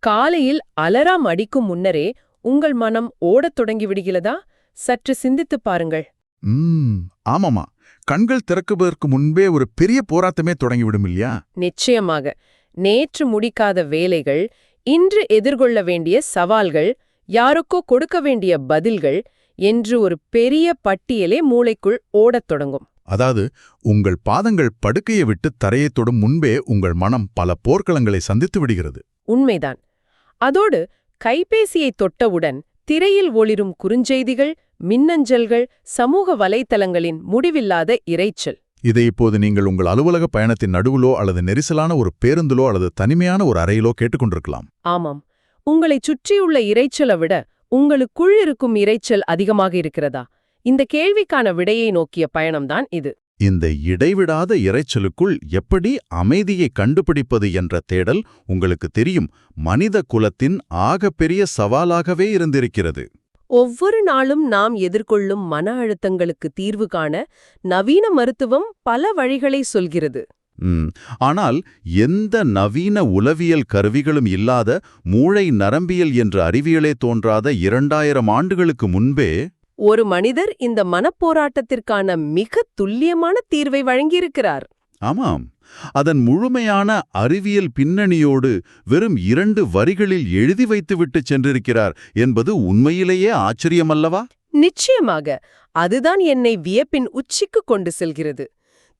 காலையில் அலாரம் அடிக்கும் முன்னரே உங்கள் மனம் ஓடத் தொடங்கி விடுகிறதா? சற்று சிந்தித்துப் பாருங்கள். ஆமாமா. கண்கள் திறக்குவதற்கு முன்பே ஒரு பெரிய போராட்டமே தொடங்கிவிடும் இல்லையா? நிச்சயமாக. நேற்று முடிக்காத வேலைகள், இன்று எதிர்கொள்ள வேண்டிய சவால்கள், யாருக்கோ கொடுக்க வேண்டிய பதில்கள் என்று ஒரு பெரிய பட்டியலே மூளைக்குள் ஓடத் தொடங்கும். அதாவது உங்கள் பாதங்கள் படுக்கையை விட்டு தரையைத் தொடும் முன்பே உங்கள் மனம் பல போர்க்களங்களை சந்தித்து விடுகிறது. உண்மைதான். அதோடு கைபேசியை தொட்டவுடன் திரையில் ஒளிரும் குறுஞ்செய்திகள், மின்னஞ்சல்கள், சமூக வலைத்தளங்களின் முடிவில்லாத இரைச்சல். இதை இப்போது நீங்கள் உங்கள் அலுவலக பயணத்தின் நடுவிலோ அல்லது நெரிசலான ஒரு பேருந்திலோ அல்லது தனிமையான ஒரு அறையிலோ கேட்டுக்கொண்டிருக்கலாம். ஆமாம். உங்களைச் சுற்றியுள்ள இரைச்சலை விட உங்களுக்குள் இருக்கும் இரைச்சல் அதிகமாக இருக்கிறதா? இந்த கேள்விக்கான விடையை நோக்கிய பயணம்தான் இது. இந்த இடைவிடாத இரைச்சலுக்குள் எப்படி அமைதியை கண்டுபிடிப்பது என்ற தேடல் உங்களுக்கு தெரியும், மனித குலத்தின் ஆகப்பெரிய சவாலாகவே இருந்திருக்கிறது. ஒவ்வொரு நாளும் நாம் எதிர்கொள்ளும் மன அழுத்தங்களுக்கு தீர்வு காண நவீன மருத்துவம் பல வழிகளை சொல்கிறது. ஆனால் எந்த நவீன உளவியல் கருவிகளும் இல்லாத, மூளை நரம்பியல் என்ற அறிவியலே தோன்றாத 2000 ஆண்டுகளுக்கு முன்பே ஒரு மனிதர் இந்த மனப்போராட்டத்திற்கான மிக துல்லியமான தீர்வை வழங்கியிருக்கிறார். ஆமாம். அதன் முழுமையான அறிவியல் பின்னணியோடு வெறும் 2 வரிகளில் எழுதி வைத்துவிட்டு சென்றிருக்கிறார் என்பது உண்மையிலேயே ஆச்சரியமல்லவா? நிச்சயமாக. அதுதான் என்னை வியப்பின் உச்சிக்கு கொண்டு செல்கிறது.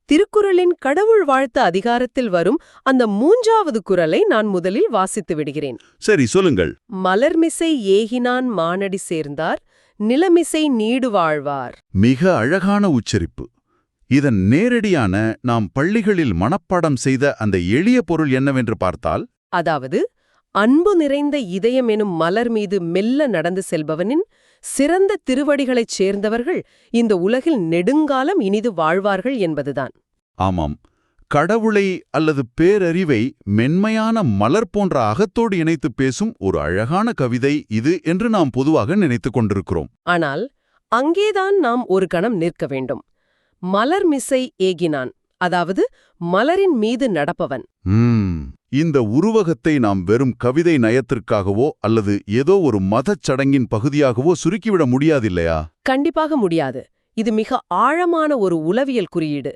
திருக்குறளின் கடவுள் வாழ்த்து அதிகாரத்தில் வரும் அந்த 3வது குறளை நான் முதலில் வாசித்து விடுகிறேன். சரி, சொல்லுங்கள். மலர்மிசை ஏகினான் மானடி சேர்ந்தார், நிலமிசை நீடு வாழ்வார். மிக அழகான உச்சரிப்பு. இதன் நேரடியான, நாம் பள்ளிகளில் மனப்பாடம் செய்த அந்த எளிய பொருள் என்னவென்று பார்த்தால், அதாவது அன்பு நிறைந்த இதயம் எனும் மலர் மீது மெல்ல நடந்து செல்பவனின் சிறந்த திருவடிகளைச் சேர்ந்தவர்கள் இந்த உலகில் நெடுங்காலம் இனிது வாழ்வார்கள் என்பதுதான். ஆமாம். கடவுளை அல்லது பேரறிவை மென்மையான மலர் போன்ற அகத்தோடு இணைத்து பேசும் ஒரு அழகான கவிதை இது என்று நாம் பொதுவாக நினைத்துக் கொண்டிருக்கிறோம். ஆனால் அங்கேதான் நாம் ஒரு கணம் நிற்க வேண்டும். மலர் மிசை ஏகினான், அதாவது மலரின் மீது நடப்பவன். இந்த உருவகத்தை நாம் வெறும் கவிதை நயத்திற்காகவோ அல்லது ஏதோ ஒரு மதச் சடங்கின் பகுதியாகவோ சுருக்கிவிட முடியாதில்லையா? கண்டிப்பாக முடியாது. இது மிக ஆழமான ஒரு உளவியல் குறியீடு.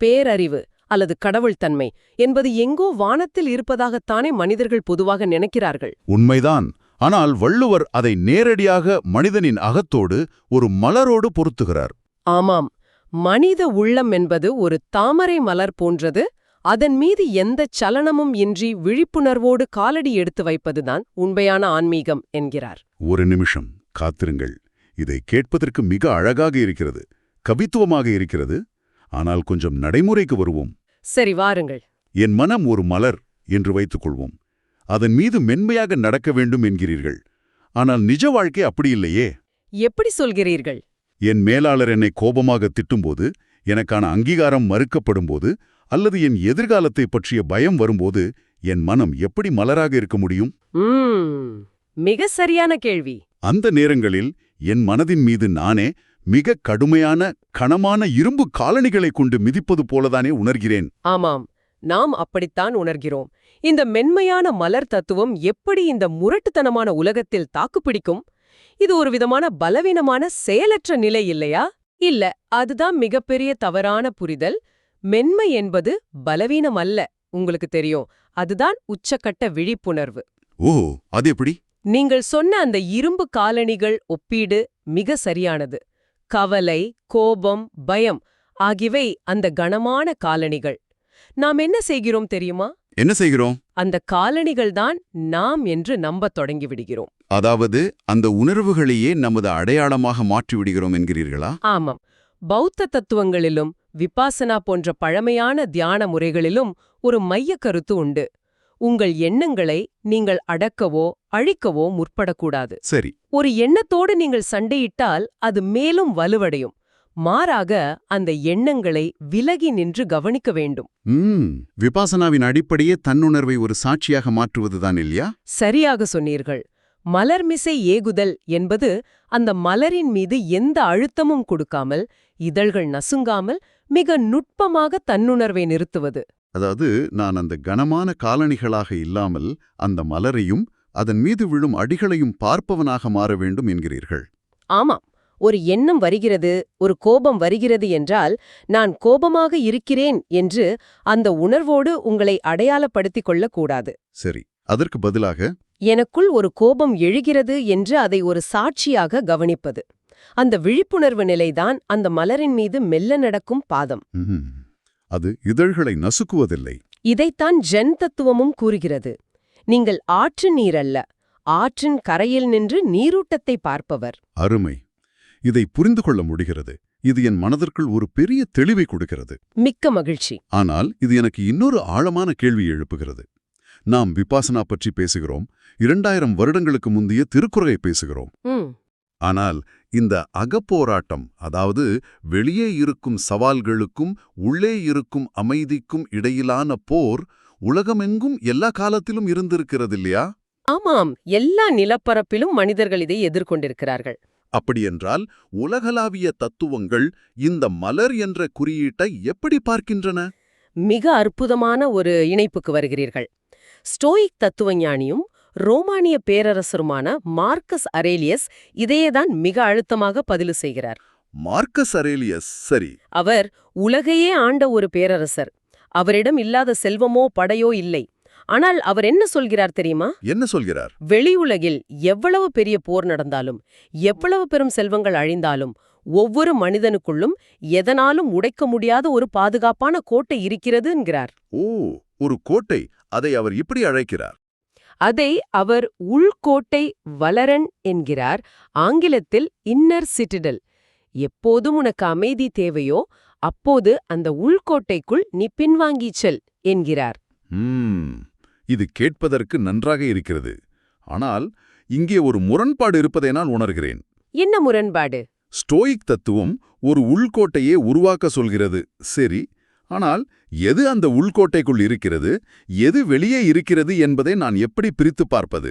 பேரறிவு அல்லது கடவுள் தன்மை என்பது எங்கோ வானத்தில் இருப்பதாகத்தானே மனிதர்கள் பொதுவாக நினைக்கிறார்கள். உண்மைதான். ஆனால் வள்ளுவர் அதை நேரடியாக மனிதனின் அகத்தோடு, ஒரு மலரோடு பொருத்துகிறார். ஆமாம். மனித உள்ளம் என்பது ஒரு தாமரை மலர் போன்றது. அதன் மீது எந்தச் சலனமும் இன்றி விழிப்புணர்வோடு காலடி எடுத்து வைப்பதுதான் உண்மையான ஆன்மீகம் என்கிறார். ஒரு நிமிஷம் காத்திருங்கள். இதை கேட்பதற்கு மிக அழகாக இருக்கிறது, கவித்துவமாக இருக்கிறது. ஆனால் கொஞ்சம் நடைமுறைக்கு வருவோம். சரி, வாருங்கள். என் மனம் ஒரு மலர் என்று வைத்துக் கொள்வோம். அதன் மீது மென்மையாக நடக்க வேண்டும் என்கிறீர்கள். ஆனால் நிஜ வாழ்க்கை அப்படி இல்லையே. எப்படி சொல்கிறீர்கள்? என் மேலாளர் என்னை கோபமாக திட்டும்போது, எனக்கான அங்கீகாரம் மறுக்கப்படும்போது, அல்லது என் எதிர்காலத்தை பற்றிய பயம் வரும்போது என் மனம் எப்படி மலராக இருக்க முடியும்? மிக சரியான கேள்வி. அந்த நேரங்களில் என் மனதின் மீது நானே மிக கடுமையான, கனமான இரும்பு காலணிகளை கொண்டு மிதிப்பது போலதானே உணர்கிறேன். ஆமாம், நாம் அப்படித்தான் உணர்கிறோம். இந்த மென்மையான மலர் தத்துவம் எப்படி இந்த முரட்டுத்தனமான உலகத்தில் தாக்குப்பிடிக்கும்? இது ஒரு விதமான பலவீனமான, செயலற்ற நிலை இல்லையா? இல்ல, அதுதான் மிகப்பெரிய தவறான புரிதல். மென்மை என்பது பலவீனம் அல்ல. உங்களுக்கு தெரியும், அதுதான் உச்சக்கட்ட விழிப்புணர்வு. ஓ, அது எப்படி? நீங்கள் சொன்ன அந்த இரும்பு காலணிகள் ஒப்பீடு மிக சரியானது. கவலை, கோபம், பயம் ஆகியவை அந்த கனமான காலணிகள். நாம் என்ன செய்கிறோம் தெரியுமா? என்ன செய்கிறோம்? அந்த காலணிகள்தான் நாம் என்று நம்பத் தொடங்கிவிடுகிறோம். அதாவது அந்த உணர்வுகளையே நமது அடையாளமாக மாற்றிவிடுகிறோம் என்கிறீர்களா? ஆமாம். பௌத்த தத்துவங்களிலும் விபாசனா போன்ற பழமையான தியான முறைகளிலும் ஒரு மைய கருத்து உண்டு. உங்கள் எண்ணங்களை நீங்கள் அடக்கவோ அழிக்கவோ முற்படக்கூடாது. சரி. ஒரு எண்ணத்தோடு நீங்கள் சண்டையிட்டால் அது மேலும் வலுவடையும். மாறாக அந்த எண்ணங்களை விலகி நின்று கவனிக்க வேண்டும். விபாசனாவின் அடிப்படையே தன்னுணர்வை ஒரு சாட்சியாக மாற்றுவதுதான் இல்லையா? சரியாக சொன்னீர்கள். மலர்மிசை ஏகுதல் என்பது அந்த மலரின் மீது எந்த அழுத்தமும் கொடுக்காமல், இதழ்கள் நசுங்காமல் மிக நுட்பமாக தன்னுணர்வை நிறுத்துவது. அதாவது நான் அந்த கனமான காலணிகளாக இல்லாமல் அந்த மலரையும் அதன் மீது விழும் அடிகளையும் பார்ப்பவனாக மாற வேண்டும் என்கிறீர்கள். ஆமாம். ஒரு எண்ணம் வருகிறது, ஒரு கோபம் வருகிறது என்றால், நான் கோபமாக இருக்கிறேன் என்று அந்த உணர்வோடு உங்களை அடையாளப்படுத்திக் கொள்ளக்கூடாது. சரி, அதற்கு பதிலாக எனக்குள் ஒரு கோபம் எழுகிறது என்று அதை ஒரு சாட்சியாக கவனிப்பது. அந்த விழிப்புணர்வு நிலைதான் அந்த மலரின் மீது மெல்ல நடக்கும் பாதம். அது இதழ்களை நசுக்குவதில்லை. இதைத்தான் ஜென் தத்துவமும் கூறுகிறது. நீங்கள் ஆற்று நீரல்ல, ஆற்றின் கரையில் நின்று நீரூட்டத்தை பார்ப்பவர். அருமை. இதை புரிந்து கொள்ள முடிகிறது. இது என் மனதிற்குள் ஒரு பெரிய தெளிவை கொடுக்கிறது. மிக்க மகிழ்ச்சி. ஆனால் இது எனக்கு இன்னொரு ஆழமான கேள்வி எழுப்புகிறது. நாம் விபாசனா பற்றி பேசுகிறோம், 2000 வருடங்களுக்கு முந்தைய திருக்குறளை பேசுகிறோம். ஆனால் இந்த அகப்போராட்டம், அதாவது வெளியே இருக்கும் சவால்களுக்கும் உள்ளே இருக்கும் அமைதிக்கும் இடையிலான போர், உலகமெங்கும் எல்லா காலத்திலும் இருந்திருக்கிறது இல்லையா? ஆமாம், எல்லா நிலப்பரப்பிலும் மனிதர்கள் இதை எதிர்கொண்டிருக்கிறார்கள். அப்படியென்றால் உலகளாவிய தத்துவங்கள் இந்த மலர் என்ற குறியீட்டை எப்படி பார்க்கின்றன? மிக அற்புதமான ஒரு இணைப்புக்கு வருகிறீர்கள். ஸ்டோயிக் தத்துவஞானியும் ரோமானிய பேரரசருமான மார்க்கஸ் அரேலியஸ் இதையேதான் மிக அழுத்தமாக பதிவு செய்கிறார். மார்க்கஸ் அரேலியஸ், சரி. அவர் உலகையே ஆண்ட ஒரு பேரரசர். அவரிடம் இல்லாத செல்வமோ படையோ இல்லை. ஆனால் அவர் என்ன சொல்கிறார் தெரியுமா? என்ன சொல்கிறார்? வெளி உலகில் எவ்வளவு பெரிய போர் நடந்தாலும், எவ்வளவு பெரும் செல்வங்கள் அழிந்தாலும், ஒவ்வொரு மனிதனுக்குள்ளும் எதனாலும் உடைக்க முடியாத ஒரு பாதுகாப்பான கோட்டை இருக்கிறது என்கிறார். ஓ, ஒரு கோட்டை. அதை அவர் இப்படி அழைக்கிறார். அதை அவர் உள்கோட்டை வலரன் என்கிறார். ஆங்கிலத்தில் இன்னர் சிட்டிடல். எப்போதும் உனக்கு அமைதி தேவையோ அப்போது அந்த உள்கோட்டைக்குள் நீ பின்வாங்கிச் செல் என்கிறார். இது கேட்பதற்கு நன்றாக இருக்கிறது. ஆனால் இங்கே ஒரு முரண்பாடு இருப்பதை நான் உணர்கிறேன். என்ன முரண்பாடு? ஸ்டோயிக் தத்துவம் ஒரு உள்கோட்டையே உருவாக்க சொல்கிறது, சரி. ஆனால் எது அந்த உள்கோட்டைக்குள் இருக்கிறது, எது வெளியே இருக்கிறது என்பதை நான் எப்படி பிரித்து பார்ப்பது?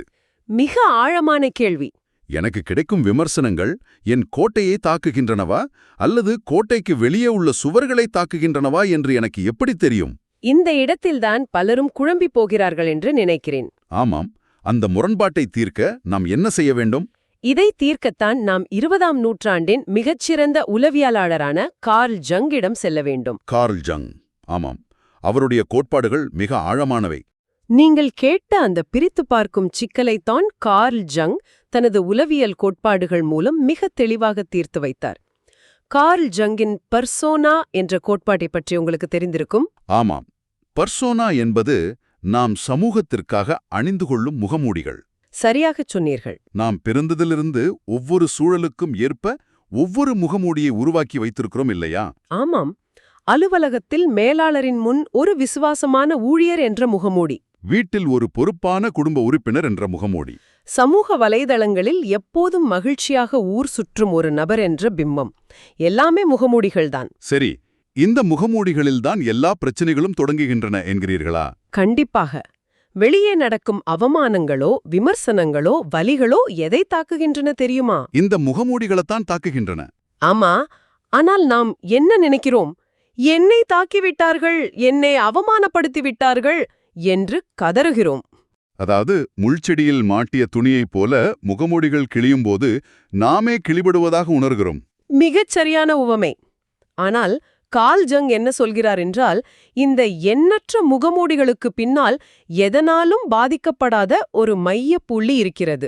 மிக ஆழமான கேள்வி. எனக்கு கிடைக்கும் விமர்சனங்கள் என் கோட்டையை தாக்குகின்றனவா அல்லது கோட்டைக்கு வெளியே உள்ள சுவர்களை தாக்குகின்றனவா என்று எனக்கு எப்படி தெரியும்? இந்த இடத்தில்தான் பலரும் குழம்பி போகிறார்கள் என்று நினைக்கிறேன். ஆமாம். அந்த முரண்பாட்டை தீர்க்க நாம் என்ன செய்ய வேண்டும்? இதை தீர்க்கத்தான் நாம் 20ஆம் நூற்றாண்டின் மிகச்சிறந்த உளவியலாளரான கார்ல் ஜங்கிடம் செல்ல வேண்டும். கார்ல் ஜங், ஆமாம். அவருடைய கோட்பாடுகள் மிக ஆழமானவை. நீங்கள் கேட்ட அந்த பிரித்து பார்க்கும் சிக்கலைத்தான் கார்ல் ஜங் தனது உளவியல் கோட்பாடுகள் மூலம் மிக தெளிவாக தீர்த்து வைத்தார். கார்ல் ஜங்கின் பர்சோனா என்ற கோட்பாட்டை பற்றி உங்களுக்கு தெரிந்திருக்கும். ஆமாம். பர்சோனா என்பது நாம் சமூகத்திற்காக அணிந்து கொள்ளும் முகமூடிகள். சரியாகச் சொன்னீர்கள். நாம் பிறந்ததிலிருந்து ஒவ்வொரு சூழலுக்கும் ஏற்ப ஒவ்வொரு முகமூடியை உருவாக்கி வைத்திருக்கிறோம் இல்லையா? ஆமாம். அலுவலகத்தில் மேலாளரின் முன் ஒரு விசுவாசமான ஊழியர் என்ற முகமூடி. வீட்டில் ஒரு பொறுப்பான குடும்ப உறுப்பினர் என்ற முகமூடி. சமூக வலைதளங்களில் எப்போதும் மகிழ்ச்சியாக ஊர் சுற்றும் ஒரு நபர் என்ற பிம்பம். எல்லாமே முகமூடிகள்தான். சரி, இந்த முகமூடிகளில்தான் எல்லா பிரச்சனைகளும் தொடங்குகின்றன என்கிறீர்களா? கண்டிப்பாக. வெளியே நடக்கும் அவமானங்களோ விமர்சனங்களோ வலிகளோ எதை தாக்குகின்றன தெரியுமா? இந்த முகமூடிகளைத்தான் தாக்குகின்றன. ஆமா. ஆனால் நாம் என்ன நினைக்கிறோம்? என்னை தாக்கிவிட்டார்கள், என்னை அவமானப்படுத்தி விட்டார்கள் என்று கதறுகிறோம். அதாவது முள்செடியில் மாட்டிய துணியைப் போல முகமூடிகள் கிழியும்போது நாமே கிழிபடுவதாக உணர்கிறோம். மிகச் சரியான உவமை. ஆனால் கார்ல் ஜங் என்ன சொல்கிறார் என்றால், இந்த எண்ணற்ற முகமூடிகளுக்கு பின்னால் எதனாலும் பாதிக்கப்படாத ஒரு மையப் புள்ளி இருக்கிறது.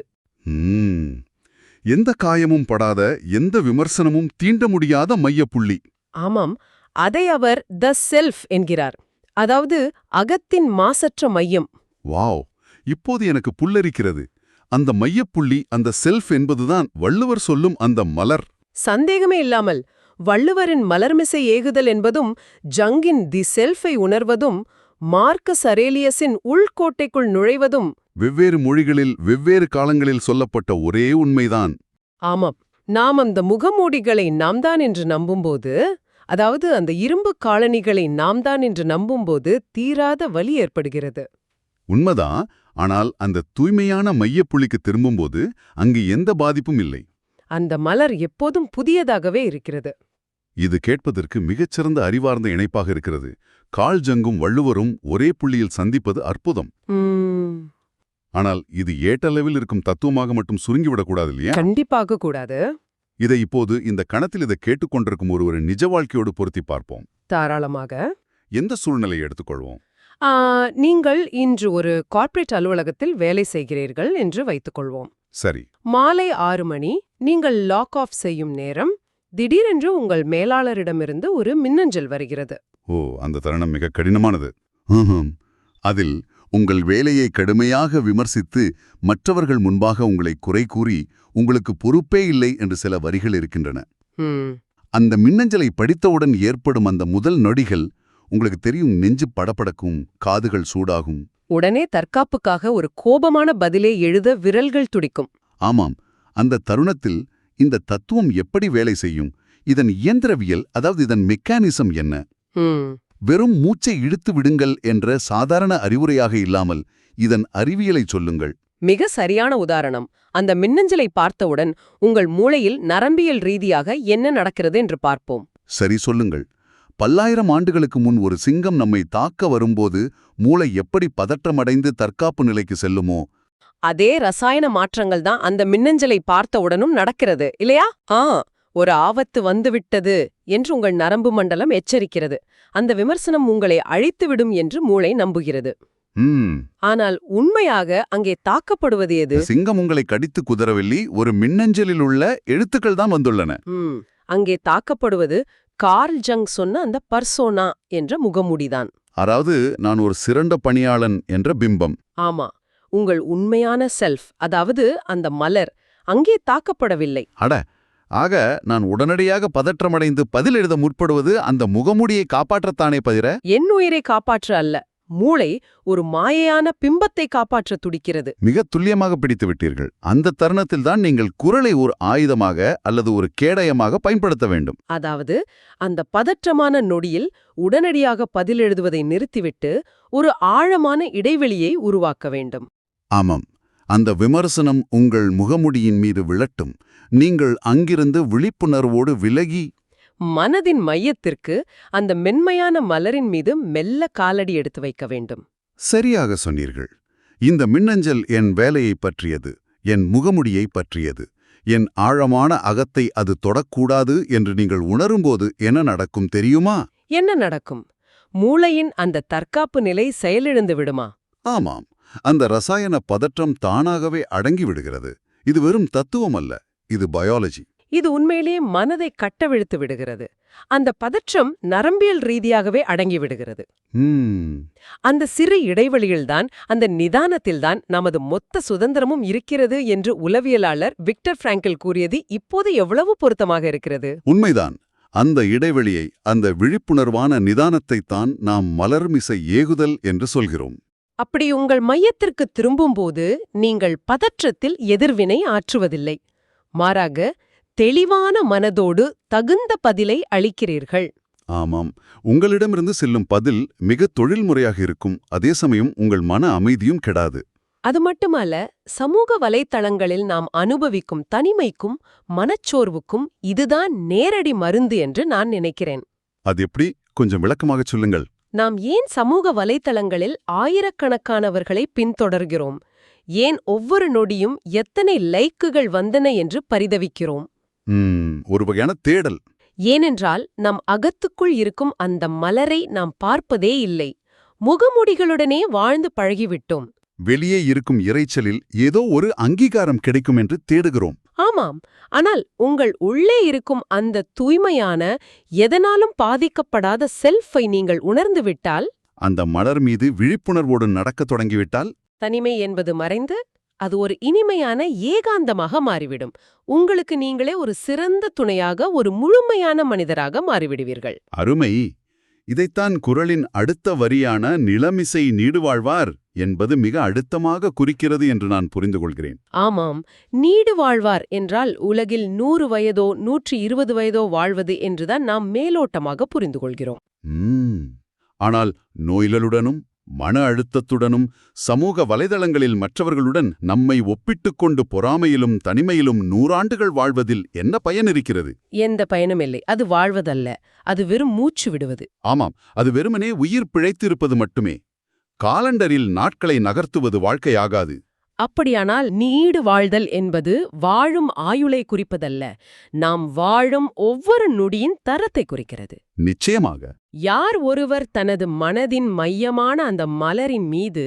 எந்த காயமும் படாத, எந்த விமர்சனமும் தீண்ட முடியாத மையப்புள்ளி. ஆமாம். அதை அவர் த செல்ஃப் என்கிறார். அதாவது அகத்தின் மாசற்ற மையம். வாவ், இப்போது எனக்கு புல்லரிக்கிறது. அந்த மையப்புள்ளி, அந்த செல்ஃப் என்பதுதான் வள்ளுவர் சொல்லும் அந்த மலர். சந்தேகமே இல்லாமல் வள்ளுவரின் மலர்மிசை ஏகுதல் என்பதும் ஜங்கின் தி செல்ஃபை உணர்வதும் மார்க்கஸ் அரேலியஸின் உள்கோட்டைக்குள் நுழைவதும் வெவ்வேறு மொழிகளில் வெவ்வேறு காலங்களில் சொல்லப்பட்ட ஒரே உண்மைதான். ஆமாம். நாம் அந்த முகமூடிகளை நாம்தான் என்று நம்பும்போது, அதாவது அந்த இரும்பு காலணிகளை நாம்தான் என்று நம்பும்போது தீராத வலி ஏற்படுகிறது. உண்மைதான். ஆனால் அந்த தூய்மையான மையப்புள்ளிக்கு திரும்பும்போது அங்கு எந்த பாதிப்பும் இல்லை. அந்த மலர் எப்போதும் புதியதாகவே இருக்கிறது. இது கேட்பதற்கு மிகச்சிறந்த அறிவார்ந்த இணைப்பாக இருக்கிறது. கார்ல் ஜங்கும் வள்ளுவரும் ஒரே புள்ளியில் சந்திப்பது அற்புதம். ஆனால் இது ஏட்டளவில் இருக்கும் தத்துவமாக மட்டும் சுருங்கிவிடக்கூடாது இல்லையா? கண்டிப்பாக கூடாது. இதை இப்போது இந்த கணத்தில் இதை கேட்டுக்கொண்டிருக்கும் ஒரு நிஜ வாழ்க்கையோடு பொருத்தி பார்ப்போம். தாராளமாக. எந்த சூழ்நிலையை எடுத்துக்கொள்வோம்? நீங்கள் இன்று ஒரு கார்ப்பரேட் அலுவலகத்தில் வேலை செய்கிறீர்கள் என்று வைத்துக்கொள்வோம். சரி. மாலை 6 மணி, நீங்கள் லாக் ஆஃப் செய்யும் நேரம். திடீரென்று உங்கள் மேலாளரிடமிருந்து ஒரு மின்னஞ்சல் வருகிறது. ஓ, அந்த தருணம் மிக கடினமானது. அதில் உங்கள் வேலையை கடுமையாக விமர்சித்து மற்றவர்கள் முன்பாக உங்களை குறை கூறி உங்களுக்கு பொறுப்பே இல்லை என்று சில வரிகள் இருக்கின்றன. அந்த மின்னஞ்சலை படித்தவுடன் ஏற்படும் அந்த முதல் நொடிகள் உங்களுக்கு தெரியும், நெஞ்சு படபடக்கும், காதுகள் சூடாகும். உடனே தற்காப்புக்காக ஒரு கோபமான பதிலை எழுத விரல்கள் துடிக்கும். ஆமாம், அந்த தருணத்தில் இந்த தத்துவம் எப்படி வேலை செய்யும், இதன் இயந்திரவியல், அதாவது இதன் மெக்கானிசம் என்ன? வெறும் மூச்சை இழுத்து விடுங்கள் என்ற சாதாரண அறிவுரையாக இல்லாமல் இதன் அறிவியலை சொல்லுங்கள். மிக சரியான உதாரணம். அந்த மின்னஞ்சலை பார்த்தவுடன் உங்கள் மூளையில் நரம்பியல் ரீதியாக என்ன நடக்கிறது என்று பார்ப்போம். சரி, சொல்லுங்கள். பல்லாயிரம் ஆண்டுகளுக்கு முன் ஒரு சிங்கம் நம்மை தாக்க வரும்போது மூளை எப்படி பதற்றமடைந்து தற்காப்பு நிலைக்கு செல்லுமோ, அதே ரசாயன மாற்றங்கள் தான் அந்த மின்னஞ்சலை பார்த்தவுடனும் நடக்கிறது இல்லையா? ஒரு ஆபத்து வந்துவிட்டது என்று உங்கள் நரம்பு மண்டலம் எச்சரிக்கிறது. அந்த விமர்சனம் உங்களை அழித்துவிடும் என்று மூளை நம்புகிறது. ஆனால் உண்மையாக அங்கே தாக்கப்படுவது எது? சிங்கம் உங்களை கடித்து குதறவில்லை, ஒரு மின்னஞ்சலில் உள்ள எழுத்துக்கள் தான் வந்துள்ளன. அங்கே தாக்கப்படுவது கார்ல் ஜங் சொன்ன அந்த பர்சோனா என்ற முகமூடிதான். அதாவது நான் ஒரு சிறந்த பணியாளன் என்ற பிம்பம். ஆமா, உங்கள் உண்மையான செல்ஃப், அதாவது அந்த மலர் அங்கே தாக்கப்படவில்லை. ஆக நான் உடனடியாக பதற்றமடைந்து பதில் எழுத முற்படுவது அந்த முகமூடியை காப்பாற்றத்தானே தவிர என் உயிரை காப்பாற்ற அல்ல. மூளை ஒரு மாயையான பிம்பத்தை காப்பாற்ற துடிக்கிறது. மிக துல்லியமாக பிடித்து விட்டீர்கள். அந்த தருணத்தில் தான் நீங்கள் குரலை ஒரு ஆயுதமாக அல்லது ஒரு கேடயமாக பயன்படுத்த வேண்டும். அதாவது அந்த பதற்றமான நொடியில் உடனடியாக பதில் எழுதுவதை நிறுத்திவிட்டு ஒரு ஆழமான இடைவெளியை உருவாக்க வேண்டும். ஆமாம், அந்த விமர்சனம் உங்கள் முகமுடியின் மீது விழட்டும். நீங்கள் அங்கிருந்து விழிப்புணர்வோடு விலகி மனதின் மையத்திற்கு, அந்த மென்மையான மலரின் மீது மெல்ல காலடி எடுத்து வைக்க வேண்டும். சரியாக சொன்னீர்கள். இந்த மின்னஞ்சல் என் வேலையை பற்றியது, என் முகமுடியை பற்றியது. என் ஆழமான அகத்தை அது தொடக்கூடாது என்று நீங்கள் உணரும்போது என்ன நடக்கும் தெரியுமா? என்ன நடக்கும்? மூளையின் அந்த தற்காப்பு நிலை செயலிழந்து விடுமா? ஆமாம், அந்த ரசாயன பதற்றம் தானாகவே அடங்கிவிடுகிறது. இது வெறும் தத்துவம் அல்ல, இது பயாலஜி. இது உண்மையிலேயே மனதை கட்டவிழ்த்து விடுகிறது. அந்த பதற்றம் நரம்பியல் ரீதியாகவே அடங்கிவிடுகிறது. அந்த சிறு இடைவெளியில்தான், அந்த நிதானத்தில்தான் நமது மொத்த சுதந்திரமும் இருக்கிறது என்று உளவியலாளர் விக்டர் பிராங்கல் கூறியது இப்போது எவ்வளவு பொருத்தமாக இருக்கிறது. உண்மைதான். அந்த இடைவெளியை, அந்த விழிப்புணர்வான நிதானத்தைத்தான் நாம் மலர்மிசை ஏகுதல் என்று சொல்கிறோம். அப்படி உங்கள் மையத்திற்கு திரும்பும்போது நீங்கள் பதற்றத்தில் எதிர்வினை ஆற்றுவதில்லை. மாறாக தெளிவான மனதோடு தகுந்த பதிலை அளிக்கிறீர்கள். ஆமாம், உங்களிடமிருந்து செல்லும் பதில் மிக தொழில்முறையாக இருக்கும். அதே சமயம் உங்கள் மன அமைதியும் கெடாது. அது மட்டுமல்ல, சமூக வலைத்தளங்களில் நாம் அனுபவிக்கும் தனிமைக்கும் மனச்சோர்வுக்கும் இதுதான் நேரடி மருந்து என்று நான் நினைக்கிறேன். அது எப்படி? கொஞ்சம் விளக்கமாகச் சொல்லுங்கள். நாம் ஏன் சமூக வலைத்தளங்களில் ஆயிரக்கணக்கானவர்களை பின்தொடர்கிறோம்? ஏன் ஒவ்வொரு நொடியும் எத்தனை லைக்குகள் வந்தன என்று பரிதவிக்கிறோம்? ஒரு வகையான தேடல். ஏனென்றால் நம் அகத்துக்குள் இருக்கும் அந்த மலரை நாம் பார்ப்பதே இல்லை. முகமூடிகளுடனே வாழ்ந்து பழகிவிட்டோம். வெளியே இருக்கும் இரைச்சலில் ஏதோ ஒரு அங்கீகாரம் கிடைக்கும் என்று தேடுகிறோம். ஆமாம், ஆனால் உங்கள் உள்ளே இருக்கும் அந்த தூய்மையான, எதனாலும் பாதிக்கப்படாத செல்ஃபை நீங்கள் உணர்ந்துவிட்டால், அந்த மலர் மீது விழிப்புணர்வோடு நடக்கத் தொடங்கிவிட்டால், தனிமை என்பது மறைந்து அது ஒரு இனிமையான ஏகாந்தமாக மாறிவிடும். உங்களுக்கு நீங்களே ஒரு சிறந்த துணையாக, ஒரு முழுமையான மனிதராக மாறிவிடுவீர்கள். அருமை. இதைத்தான் குறளின் அடுத்த வரியான நிலமிசை நீடுவாழ்வார் என்பது மிக அழுத்தமாக குறிக்கிறது என்று நான் புரிந்து கொள்கிறேன். ஆமாம், நீடு வாழ்வார் என்றால் உலகில் 100 வயதோ 120 வயதோ வாழ்வது என்றுதான் நாம் மேலோட்டமாக புரிந்து கொள்கிறோம். ஆனால் நோய்களுடனும் மன அழுத்தத்துடனும் சமூக வலைதளங்களில் மற்றவர்களுடன் நம்மை ஒப்பிட்டுக் கொண்டு பொறாமையிலும் தனிமையிலும் 100 ஆண்டுகள் வாழ்வதில் என்ன பயன் இருக்கிறது? எந்த பயனுமில்லை. அது வாழ்வதல்ல, அது வெறும் மூச்சு விடுவது. ஆமாம், அது வெறுமனே உயிர் பிழைத்திருப்பது மட்டுமே. காலண்டரில் நாட்களை நகர்த்துவது வாழ்க்கையாகாது. அப்படியானால் நீடு வாழ்தல் என்பது வாழும் ஆயுளை குறிப்பதல்ல, நாம் வாழும் ஒவ்வொரு நொடியின் தரத்தை குறிக்கிறது. நிச்சயமாக. யார் ஒருவர் தனது மனதின் மையமான அந்த மலரின் மீது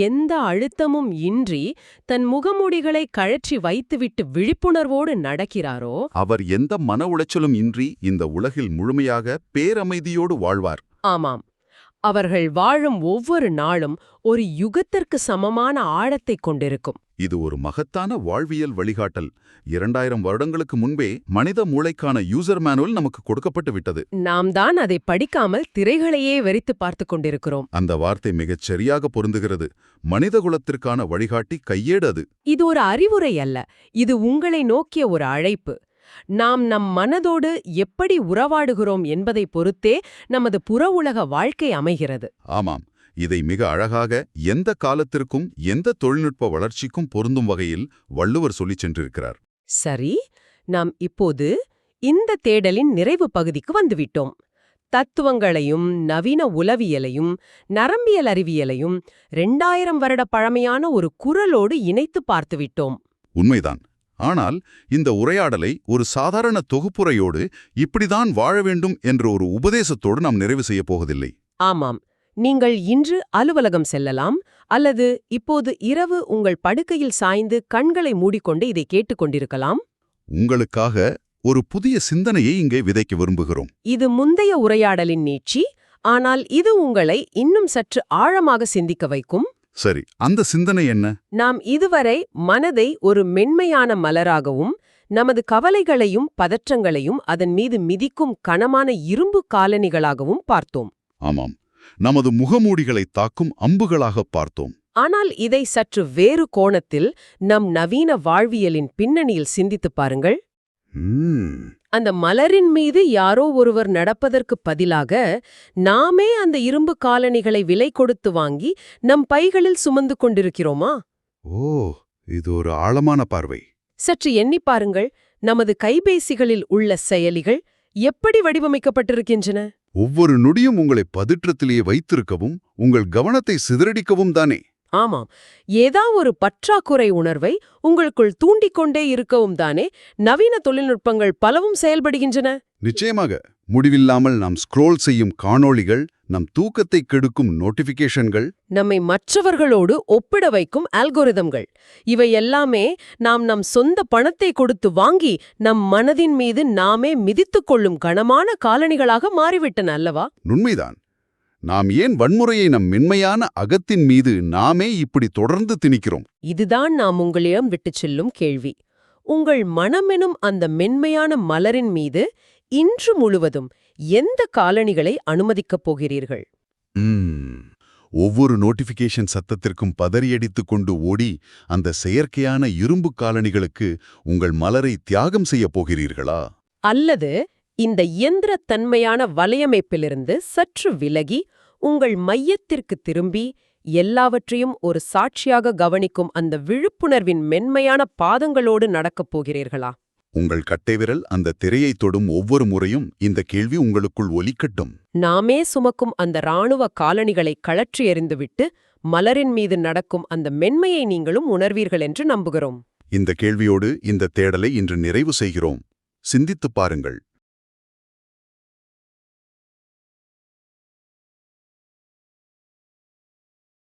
எந்த அழுத்தமும் இன்றி தன் முகமூடிகளை கழற்றி வைத்துவிட்டு விழிப்புணர்வோடு நடக்கிறாரோ, அவர் எந்த மன உளைச்சலும் இன்றி இந்த உலகில் முழுமையாக பேரமைதியோடு வாழ்வார். ஆமாம், அவர்கள் வாழும் ஒவ்வொரு நாளும் ஒரு யுகத்திற்கு சமமான ஆழத்தைக் கொண்டிருக்கும். இது ஒரு மகத்தான வாழ்வியல் வழிகாட்டல். 2000 வருடங்களுக்கு முன்பே மனித மூளைக்கான யூசர் மேனுவல் நமக்கு கொடுக்கப்பட்டு விட்டது. நாம் தான் அதை படிக்காமல் திரைகளையே வெறித்து பார்த்துக் கொண்டிருக்கிறோம். அந்த வார்த்தை மிகச் சரியாக பொருந்துகிறது. மனிதகுலத்திற்கான வழிகாட்டி கையேடு அது. இது ஒரு அறிவுரை அல்ல, இது உங்களை நோக்கிய ஒரு அழைப்பு. நாம் நம் மனதோடு எப்படி உறவாடுகிறோம் என்பதை பொறுத்தே நமது புற உலக வாழ்க்கை அமைகிறது. ஆமாம், இதை மிக அழகாக எந்த காலத்திற்கும் எந்த தொழில்நுட்ப வளர்ச்சிக்கும் பொருந்தும் வகையில் வள்ளுவர் சொல்லிச் சென்றிருக்கிறார். சரி, நாம் இப்போது இந்த தேடலின் நிறைவு பகுதிக்கு வந்துவிட்டோம். தத்துவங்களையும் நவீன உளவியலையும் நரம்பியல் அறிவியலையும் 2000 வருட பழமையான ஒரு குரலோடு இணைத்து பார்த்துவிட்டோம். உண்மைதான். ஆனால் இந்த உரையாடலை ஒரு சாதாரண தொகுப்புரையோடு இப்படிதான் வாழ வேண்டும் என்ற ஒரு உபதேசத்தோடு நாம் நிறைவு செய்யப் போவதில்லை. ஆமாம், நீங்கள் இன்று அலுவலகம் செல்லலாம், அல்லது இப்போது இரவு உங்கள் படுக்கையில் சாய்ந்து கண்களை மூடிக்கொண்டு இதை கேட்டுக்கொண்டிருக்கலாம். உங்களுக்காக ஒரு புதிய சிந்தனையை இங்கே விதைக்க விரும்புகிறோம். இது முந்தைய உரையாடலின் நீட்சி, ஆனால் இது உங்களை இன்னும் சற்று ஆழமாக சிந்திக்க வைக்கும். சரி, அந்த சிந்தனை என்ன? நாம் இதுவரை மனதை ஒரு மென்மையான மலராகவும், நமது கவலைகளையும் பதற்றங்களையும் அதன் மீது மிதிக்கும் கனமான இரும்பு காலணிகளாகவும் பார்த்தோம். ஆமாம், நமது முகமூடிகளை தாக்கும் அம்புகளாக பார்த்தோம். ஆனால் இதை சற்று வேறு கோணத்தில் நம் நவீன வாழ்வியலின் பின்னணியில் சிந்தித்துப் பாருங்கள். அந்த மலரின் மீது யாரோ ஒருவர் நடப்பதற்கு பதிலாக நாமே அந்த இரும்பு காலணிகளை விலை கொடுத்து வாங்கி நம் பைகளில் சுமந்து கொண்டிருக்கிறோமா? ஓ, இது ஒரு ஆழமான பார்வை. சற்று எண்ணிப் பாருங்கள், நமது கைபேசிகளில் உள்ள செயலிகள் எப்படி வடிவமைக்கப்பட்டிருக்கின்றன? ஒவ்வொரு நொடியும் உங்களை பதற்றத்திலேயே வைத்திருக்கவும் உங்கள் கவனத்தை சிதறடிக்கவும் தானே. ஆமாம், ஏதா ஒரு பற்றாக்குறை உணர்வை உங்களுக்குள் தூண்டிக்கொண்டே இருக்கவும் தானே நவீன தொழில்நுட்பங்கள் பலவும் செயல்படுகின்றன. நிச்சயமாக. முடிவில்லாமல் நாம் ஸ்க்ரோல் செய்யும் காணொளிகள், நம் தூக்கத்தை கெடுக்கும் நோட்டிபிகேஷன்கள், நம்மை மற்றவர்களோடு ஒப்பிட வைக்கும் அல்கோரிதம்கள், இவை எல்லாமே நாம் நம் சொந்த பணத்தை கொடுத்து வாங்கி நம் மனதின் மீது நாமே மிதித்துக் கொள்ளும் கனமான காலணிகளாக மாறிவிட்டன அல்லவா? உண்மைதான். நாம் ஏன் வன்முறையை நம் மென்மையான அகத்தின் மீது நாமே இப்படி தொடர்ந்து திணிக்கிறோம்? இதுதான் நாம் உங்களிடம் விட்டுச் செல்லும் கேள்வி. உங்கள் மனமெனும் அந்த மென்மையான மலரின் மீது இன்று முழுவதும் எந்த காலணிகளை அனுமதிக்கப் போகிறீர்கள்? ஒவ்வொரு நோட்டிபிகேஷன் சத்தத்திற்கும் பதறியடித்துக் கொண்டு ஓடி அந்த செயற்கையான இரும்பு காலணிகளுக்கு உங்கள் மலரை தியாகம் செய்யப் போகிறீர்களா? அல்லது இந்த இயந்திரத்தன்மையான வலையமைப்பிலிருந்து சற்று விலகி உங்கள் மையத்திற்கு திரும்பி எல்லாவற்றையும் ஒரு சாட்சியாக கவனிக்கும் அந்த விழிப்புணர்வின் மென்மையான பாதங்களோடு நடக்கப் போகிறீர்களா? உங்கள் கட்டைவிரல் அந்த திரையை தொடும் ஒவ்வொரு முறையும் இந்த கேள்வி உங்களுக்குள் ஒலிக்கட்டும். நாமே சுமக்கும் அந்த இராணுவ காலணிகளை கழற்றி எறிந்துவிட்டு மலரின் மீது நடக்கும் அந்த மென்மையை நீங்களும் உணர்வீர்கள் என்று நம்புகிறோம். இந்த கேள்வியோடு இந்த தேடலை இன்று நிறைவு செய்கிறோம். சிந்தித்துப் பாருங்கள்.